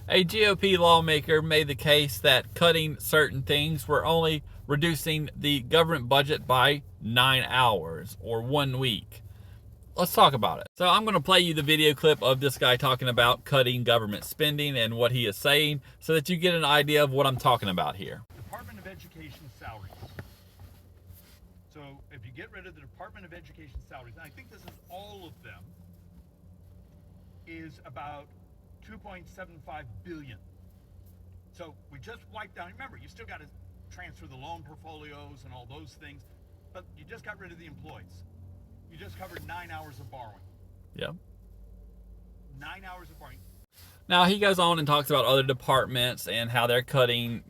A GOP lawmaker made the case that cutting certain things were only reducing the government budget by 9 hours or 1 week. Let's talk about it. So I'm going to play you the video clip of this guy talking about cutting government spending and what he is saying so that you get an idea of what I'm talking about here. Department of Education salaries. So if you get rid of the Department of Education salaries, and I think this is all of them, is about 2.75 billion. So we just wiped down, remember, you still got to transfer the loan portfolios and all those things, but you just got rid of the employees. You just covered 9 hours of borrowing. Yep. 9 hours of borrowing. Now he goes on and talks about other departments and how they're cutting,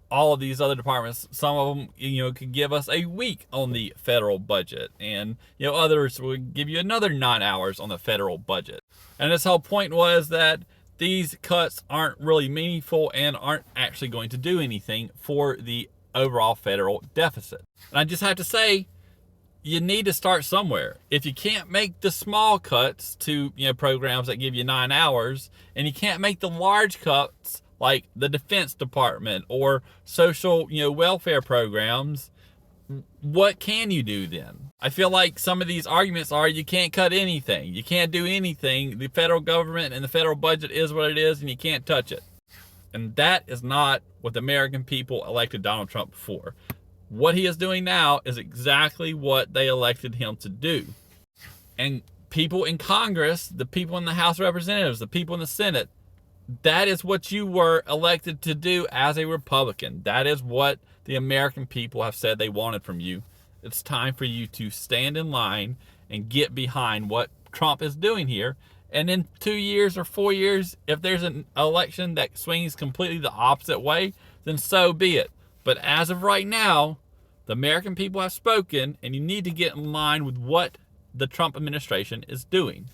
all of these other departments. Some of them, could give us a week on the federal budget, and others would give you another 9 hours on the federal budget. And his whole point was that these cuts aren't really meaningful and aren't actually going to do anything for the overall federal deficit. And I just have to say, you need to start somewhere. If you can't make the small cuts to programs that give you 9 hours, and you can't make the large cuts like the Defense Department or social welfare programs, what can you do then? I feel like some of these arguments are you can't cut anything, you can't do anything, the federal government and the federal budget is what it is and you can't touch it. And that is not what the American people elected Donald Trump for. What he is doing now is exactly what they elected him to do. And people in Congress, the people in the House of Representatives, the people in the Senate, that is what you were elected to do as a Republican. That is what the American people have said they wanted from you. It's time for you to stand in line and get behind what Trump is doing here. And in 2 years or 4 years, if there's an election that swings completely the opposite way, then so be it. But as of right now, the American people have spoken, and you need to get in line with what the Trump administration is doing.